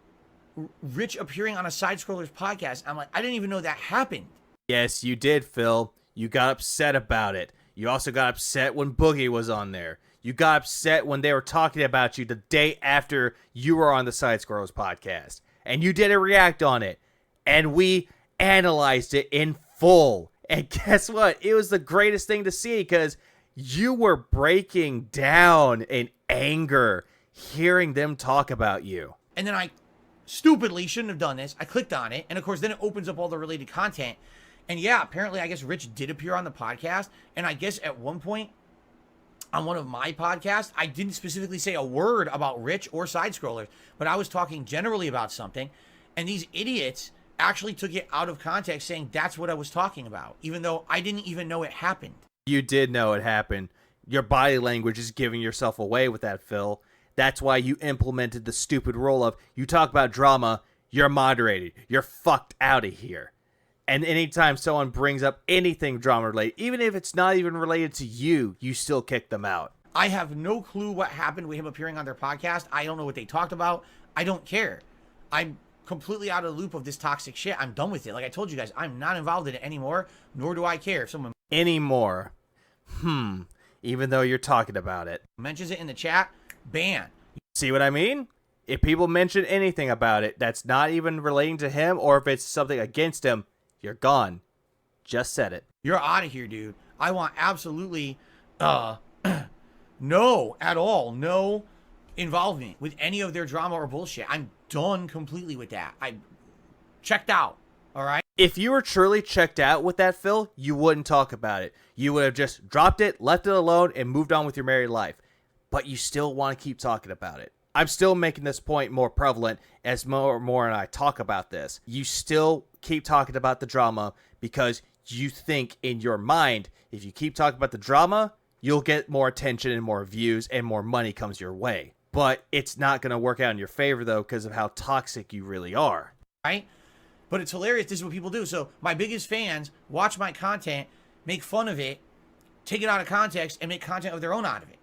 Rich appearing on a Side Scrollers podcast. I'm like, I didn't even know that happened. Yes, you did, Phil. You got upset about it. You also got upset when Boogie was on there. You got upset when they were talking about you the day after you were on the Side Scrollers podcast. And you didn't react on it. And we analyzed it in full. And guess what? It was the greatest thing to see because you were breaking down in anger. hearing them talk about you. And then I stupidly shouldn't have done this. I clicked on it, and of course then it opens up all the related content. And yeah, apparently I guess Rich did appear on the podcast, and I guess at one point on one of my podcasts, I didn't specifically say a word about Rich or side scrollers, but I was talking generally about something, and these idiots actually took it out of context saying that's what I was talking about, even though I didn't even know it happened. You did know it happened. Your body language is giving yourself away with that, Phil. That's why you implemented the stupid rule of, you talk about drama, you're moderated. You're fucked out of here. And anytime someone brings up anything drama related, even if it's not even related to you, you still kick them out. I have no clue what happened with him appearing on their podcast. I don't know what they talked about. I don't care. I'm completely out of the loop of this toxic shit. I'm done with it. Like I told you guys, I'm not involved in it anymore, nor do I care if someone Anymore. Even though you're talking about it. mentions it in the chat, ban. See what I mean? If people mention anything about it that's not even relating to him, or if it's something against him, you're gone. Just said it. You're out of here, dude. I want absolutely no at all. No involvement with any of their drama or bullshit. I'm done completely with that. I checked out. All right. If you were truly checked out with that, Phil, you wouldn't talk about it. You would have just dropped it, left it alone, and moved on with your married life. But you still want to keep talking about it. I'm still making this point more prevalent as more and I talk about this. You still keep talking about the drama because you think in your mind, if you keep talking about the drama, you'll get more attention and more views and more money comes your way. But it's not going to work out in your favor, though, because of how toxic you really are. Right? But it's hilarious. This is what people do. So my biggest fans watch my content, make fun of it, take it out of context, and make content of their own out of it.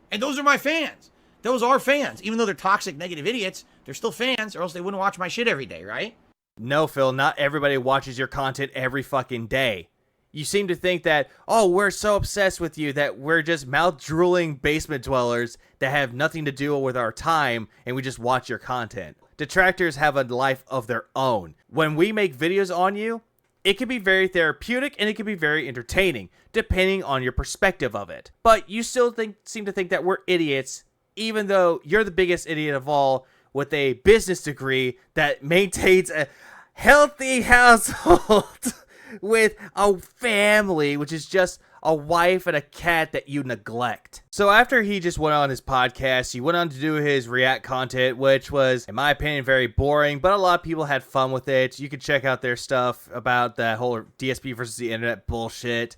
And those are my fans. Those are fans. Even though they're toxic, negative idiots, they're still fans, or else they wouldn't watch my shit every day, right? No, Phil, not everybody watches your content every fucking day. You seem to think that, oh, we're so obsessed with you that we're just mouth-drooling basement dwellers that have nothing to do with our time, and we just watch your content. Detractors have a life of their own. When we make videos on you, it can be very therapeutic and it can be very entertaining, depending on your perspective of it. But you still seem to think that we're idiots, even though you're the biggest idiot of all with a business degree that maintains a healthy household with a family, which is just a wife and a cat that you neglect. So after he just went on his podcast, he went on to do his React content, which was, in my opinion, very boring, but a lot of people had fun with it. You can check out their stuff about that whole DSP versus the internet bullshit.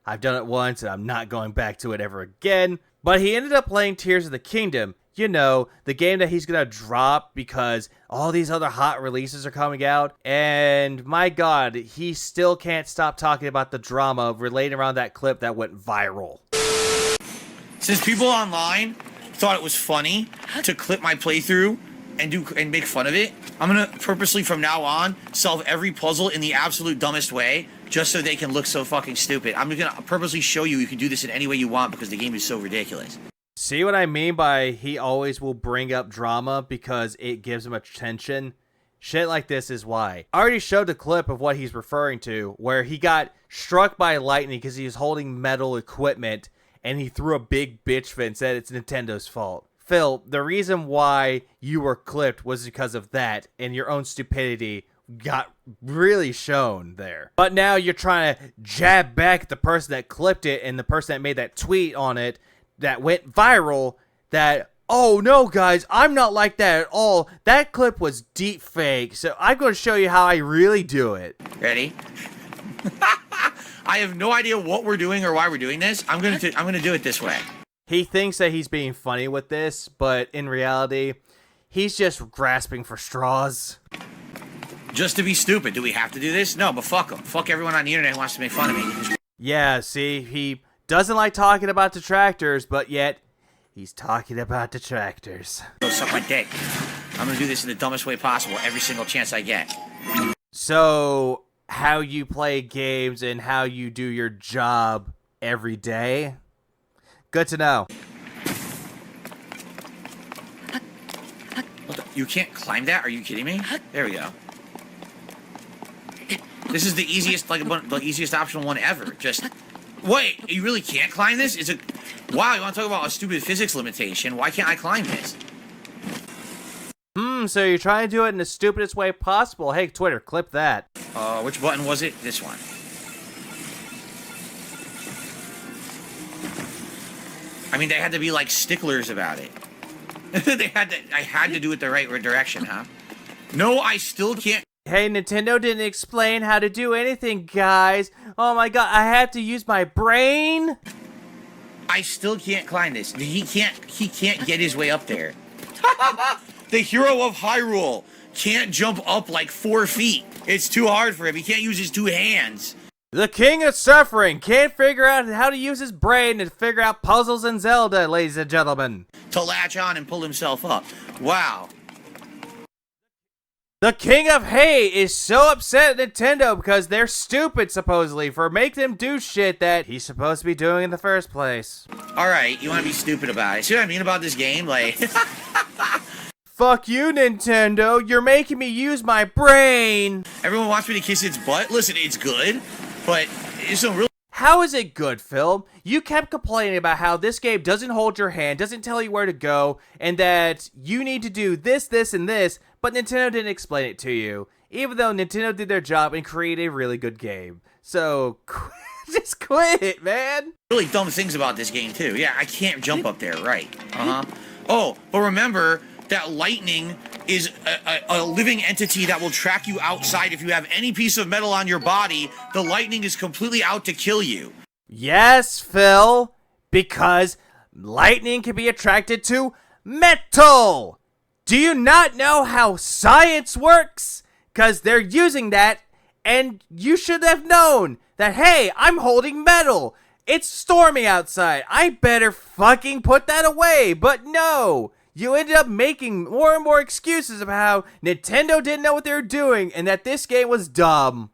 I've done it once, and I'm not going back to it ever again. But he ended up playing Tears of the Kingdom. You know, the game that he's going to drop because all these other hot releases are coming out. And my God, he still can't stop talking about the drama relating around that clip that went viral. Since people online thought it was funny to clip my playthrough and make fun of it, I'm going to purposely from now on solve every puzzle in the absolute dumbest way just so they can look so fucking stupid. I'm going to purposely show you can do this in any way you want because the game is so ridiculous. See what I mean by he always will bring up drama because it gives him attention? Shit like this is why. I already showed the clip of what he's referring to, where he got struck by lightning because he was holding metal equipment and he threw a big bitch fit and said it's Nintendo's fault. Phil, the reason why you were clipped was because of that, and your own stupidity got really shown there. But now you're trying to jab back at the person that clipped it and the person that made that tweet on it that went viral that, oh no guys, I'm not like that at all. That clip was deep fake. So I'm going to show you how I really do it. Ready? I have no idea what we're doing or why we're doing this. I'm going to do it this way. He thinks that he's being funny with this, but in reality, he's just grasping for straws. Just to be stupid. Do we have to do this? No, but fuck him. Fuck everyone on the internet who wants to make fun of me. Yeah, see, he doesn't like talking about detractors, but yet he's talking about detractors. Go suck my dick. I'm going to do this in the dumbest way possible every single chance I get. So, how you play games and how you do your job every day? Good to know. You can't climb that? Are you kidding me? There we go. This is the easiest, the easiest optional one ever. Just Wait, you really can't climb this? Is it? Wow, you want to talk about a stupid physics limitation? Why can't I climb this? So you're trying to do it in the stupidest way possible. Hey, Twitter, clip that. Which button was it? This one. I mean, they had to be like sticklers about it. I had to do it the right direction, huh? No, I still can't. Hey, Nintendo didn't explain how to do anything, guys. Oh my god, I have to use my brain? I still can't climb this. He can't get his way up there. The hero of Hyrule can't jump up like 4 feet. It's too hard for him. He can't use his 2 hands. The king of suffering can't figure out how to use his brain to figure out puzzles in Zelda, ladies and gentlemen. To latch on and pull himself up. Wow. The king of hay is so upset at Nintendo because they're stupid, supposedly, for making him do shit that he's supposed to be doing in the first place. Alright, you want to be stupid about it. See what I mean about this game? Like... Fuck you, Nintendo. You're making me use my brain. Everyone wants me to kiss its butt. Listen, it's good, but it's a real... How is it good, Phil? You kept complaining about how this game doesn't hold your hand, doesn't tell you where to go, and that you need to do this, this, and this, but Nintendo didn't explain it to you, even though Nintendo did their job and created a really good game. So, just quit it, man. Really dumb things about this game, too. Yeah, I can't jump up there, right. Oh, but remember that lightning is a living entity that will track you outside. If you have any piece of metal on your body, the lightning is completely out to kill you. Yes, Phil, because lightning can be attracted to metal. Do you not know how science works? Because they're using that, and you should have known that, hey, I'm holding metal. It's stormy outside. I better fucking put that away. But no. You ended up making more and more excuses about how Nintendo didn't know what they were doing and that this game was dumb.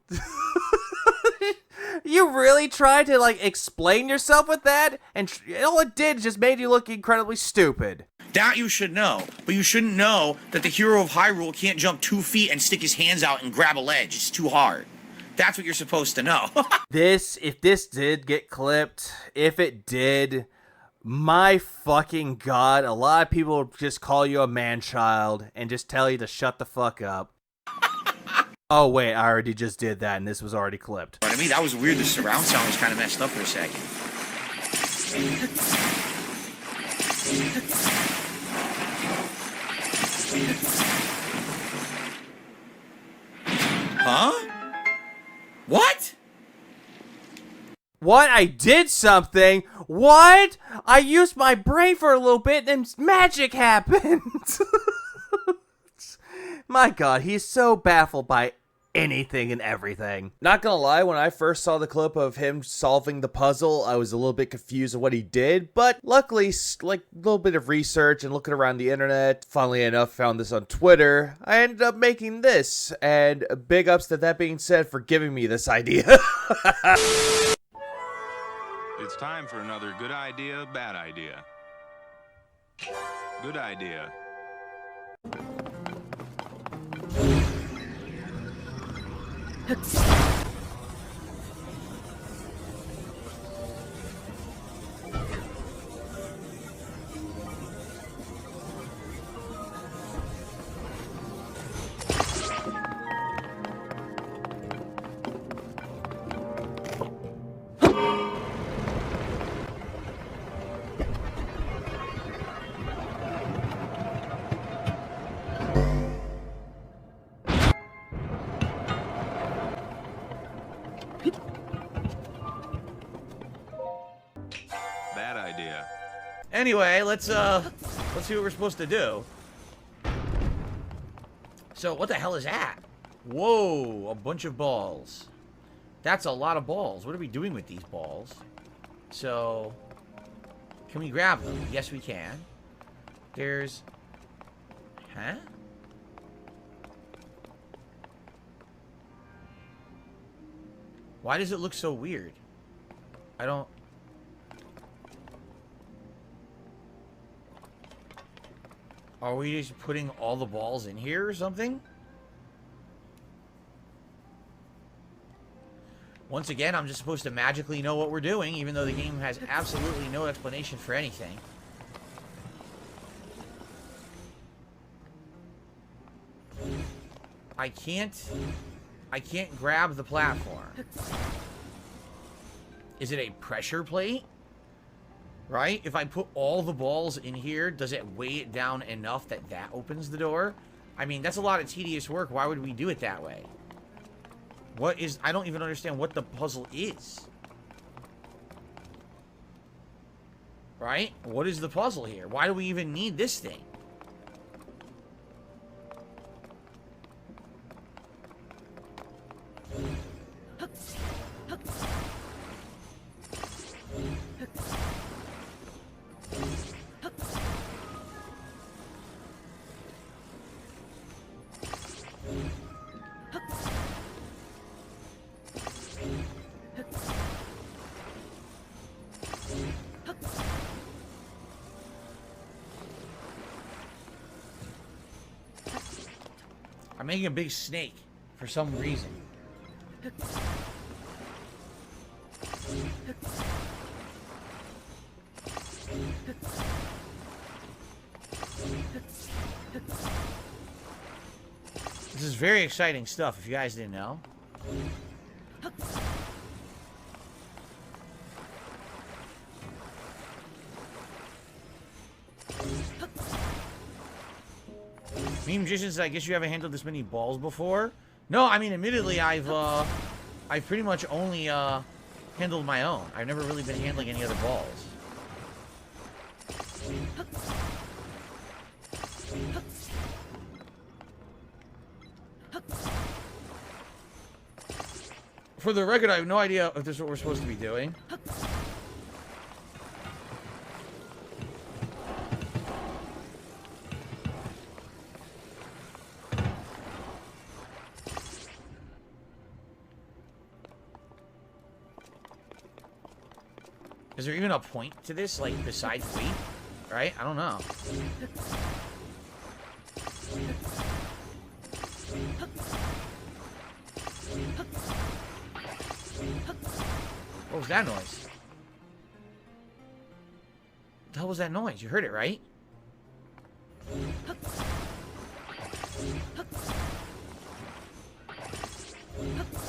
You really tried to, like, explain yourself with that? And all it did just made you look incredibly stupid. That you should know. But you shouldn't know that the hero of Hyrule can't jump 2 feet and stick his hands out and grab a ledge. It's too hard. That's what you're supposed to know. If this did get clipped, if it did... My fucking god, a lot of people will just call you a man-child and just tell you to shut the fuck up. Oh wait, I already just did that and this was already clipped. But I mean, that was weird. The surround sound was kind of messed up for a second. Huh? What? What? I did something? What? I used my brain for a little bit and magic happened. My god, he's so baffled by anything and everything. Not gonna lie, when I first saw the clip of him solving the puzzle, I was a little bit confused of what he did, but luckily, like a little bit of research and looking around the internet, funnily enough, found this on Twitter, I ended up making this, and big ups to that being said for giving me this idea. It's time for another good idea, bad idea. Good idea. Bad idea. Anyway, let's see what we're supposed to do. So, what the hell is that? Whoa, a bunch of balls. That's a lot of balls. What are we doing with these balls? So, can we grab them? Yes, we can. There's... Huh? Why does it look so weird? I don't... Are we just putting all the balls in here or something? Once again, I'm just supposed to magically know what we're doing, even though the game has absolutely no explanation for anything. I can't grab the platform. Is it a pressure plate? Right? If I put all the balls in here, does it weigh it down enough that that opens the door? I mean, that's a lot of tedious work. Why would we do it that way? What is... I don't even understand what the puzzle is. Right? What is the puzzle here? Why do we even need this thing? I'm making a big snake for some reason. This is very exciting stuff, if you guys didn't know. Meme magicians, I guess you haven't handled this many balls before? No, I mean, admittedly, I've pretty much only handled my own. I've never really been handling any other balls. For the record, I have no idea if this is what we're supposed to be doing. Is there even a point to this, like, besides weight? Right? I don't know. What was that noise? What the hell was that noise? You heard it, right?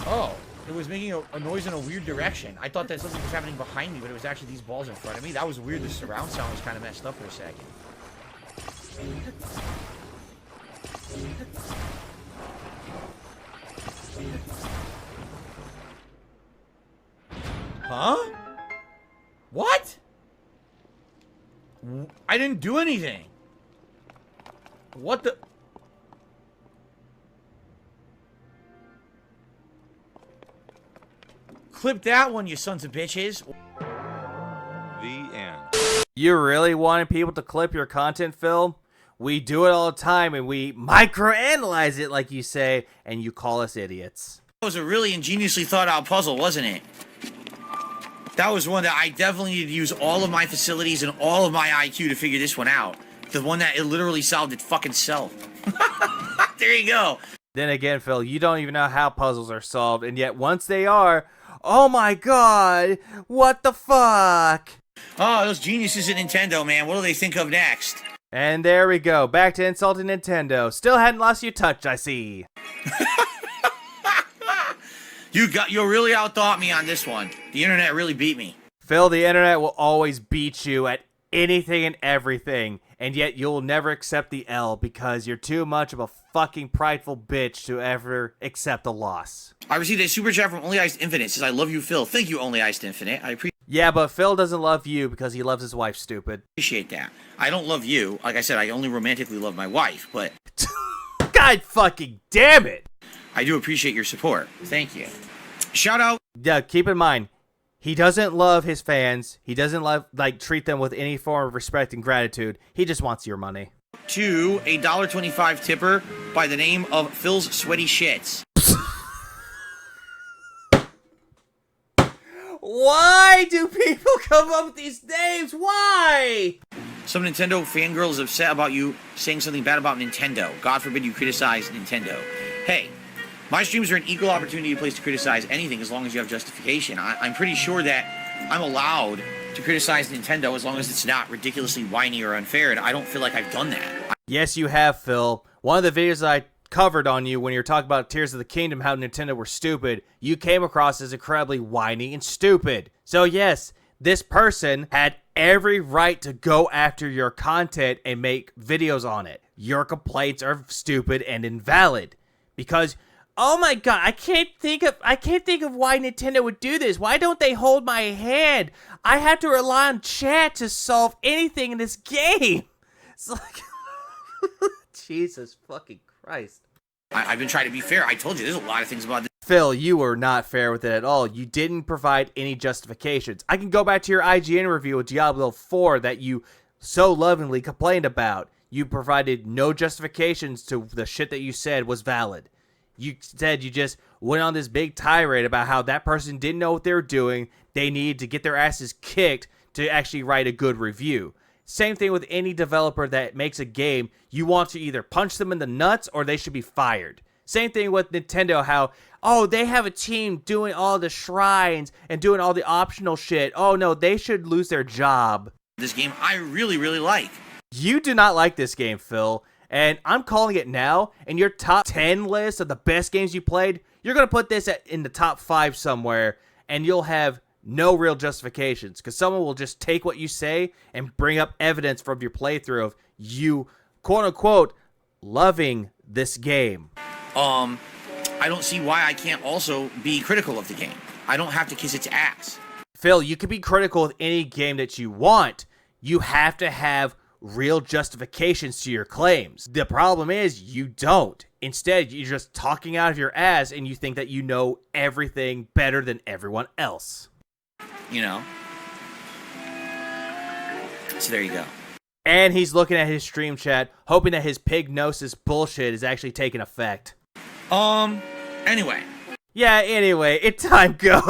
Oh, it was making a noise in a weird direction. I thought that something was happening behind me, but it was actually these balls in front of me. That was weird. The surround sound was kind of messed up for a second. Huh? What? I didn't do anything. What the... Clip that one, you sons of bitches. The end. You really wanted people to clip your content, Phil? We do it all the time, and we microanalyze it, like you say, and you call us idiots. That was a really ingeniously thought out puzzle, wasn't it? That was one that I definitely needed to use all of my facilities and all of my IQ to figure this one out. The one that it literally solved it fucking self. There you go. Then again, Phil, you don't even know how puzzles are solved, and yet once they are, oh my god, what the fuck? Oh, those geniuses at Nintendo, man. What do they think of next? And there we go, back to insulting Nintendo. Still hadn't lost your touch, I see. You really outthought me on this one. The internet really beat me. Phil, the internet will always beat you at anything and everything, and yet you'll never accept the L because you're too much of a fucking prideful bitch to ever accept a loss. I received a super chat from Only Iced Infinite. It says, I love you, Phil. Thank you, Only Iced Infinite. I Yeah, but Phil doesn't love you because he loves his wife, stupid. appreciate that. I don't love you. Like I said, I only romantically love my wife, but God fucking damn it! I do appreciate your support. Thank you. Shout out. Yeah, keep in mind, he doesn't love his fans. He doesn't treat them with any form of respect and gratitude. He just wants your money. To a $1.25 tipper by the name of Phil's Sweaty Shits. Why do people come up with these names? Why? Some Nintendo fangirl is upset about you saying something bad about Nintendo. God forbid you criticize Nintendo. Hey, My streams are an equal opportunity place to criticize anything as long as you have justification. I'm pretty sure that I'm allowed to criticize Nintendo as long as it's not ridiculously whiny or unfair, and I don't feel like I've done that. Yes, you have, Phil. One of the videos I covered on you when you were talking about Tears of the Kingdom, how Nintendo were stupid, you came across as incredibly whiny and stupid. So yes, this person had every right to go after your content and make videos on it. Your complaints are stupid and invalid. Because, oh my god, I can't think of why Nintendo would do this. Why don't they hold my hand? I have to rely on chat to solve anything in this game. It's like, Jesus fucking Christ. I've been trying to be fair. I told you, there's a lot of things about this. Phil, you were not fair with it at all. You didn't provide any justifications. I can go back to your IGN review of Diablo 4 that you so lovingly complained about. You provided no justifications to the shit that you said was valid. You said you just went on this big tirade about how that person didn't know what they were doing. They needed to get their asses kicked to actually write a good review. Same thing with any developer that makes a game. You want to either punch them in the nuts or they should be fired. Same thing with Nintendo, how, oh, they have a team doing all the shrines and doing all the optional shit. Oh, no, they should lose their job. This game I really, really like. You do not like this game, Phil. And I'm calling it now. In your top 10 list of the best games you played, you're going to put this in the top 5 somewhere. And you'll have no real justifications. Because someone will just take what you say and bring up evidence from your playthrough of you, quote-unquote, loving this game. I don't see why I can't also be critical of the game. I don't have to kiss its ass. Phil, you can be critical of any game that you want. You have to have real justifications to your claims. The problem is you don't. Instead, you're just talking out of your ass and you think that you know everything better than everyone else. You know? So there you go. And he's looking at his stream chat, hoping that his pignosis bullshit is actually taking effect. Anyway. Yeah, anyway, it's time go.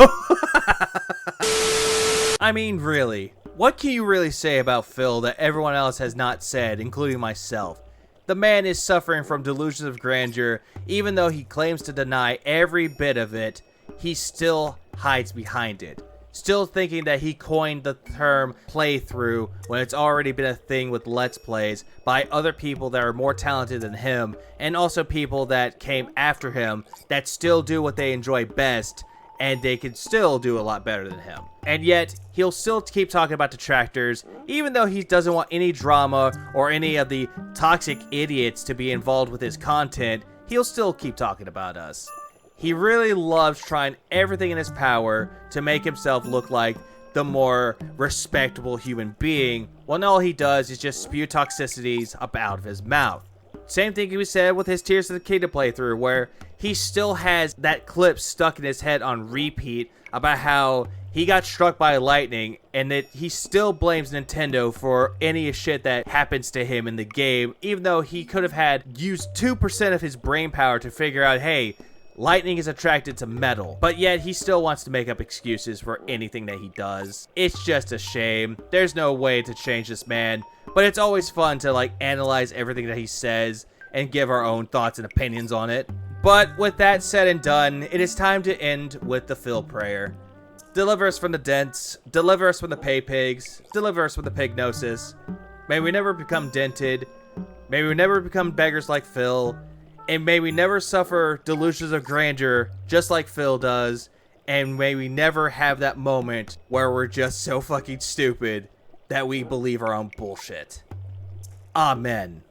I mean, really, what can you really say about Phil that everyone else has not said, including myself? The man is suffering from delusions of grandeur. Even though he claims to deny every bit of it, he still hides behind it. Still thinking that he coined the term playthrough when it's already been a thing with Let's Plays by other people that are more talented than him, and also people that came after him that still do what they enjoy best, and they can still do a lot better than him. And yet, he'll still keep talking about detractors, even though he doesn't want any drama or any of the toxic idiots to be involved with his content. He'll still keep talking about us. He really loves trying everything in his power to make himself look like the more respectable human being, when all he does is just spew toxicities up out of his mouth. Same thing can be said with his Tears of the Kingdom playthrough, where he still has that clip stuck in his head on repeat about how he got struck by lightning, and that he still blames Nintendo for any shit that happens to him in the game, even though he could have had used 2% of his brain power to figure out, hey, lightning is attracted to metal, but yet he still wants to make up excuses for anything that he does. It's just a shame. There's no way to change this man, but it's always fun to like analyze everything that he says and give our own thoughts and opinions on it. But with that said and done, it is time to end with the Phil prayer. Deliver us from the dents, deliver us from the pay pigs, deliver us from the pignosis. May we never become dented, may we never become beggars like Phil, and may we never suffer delusions of grandeur just like Phil does. And may we never have that moment where we're just so fucking stupid that we believe our own bullshit. Amen.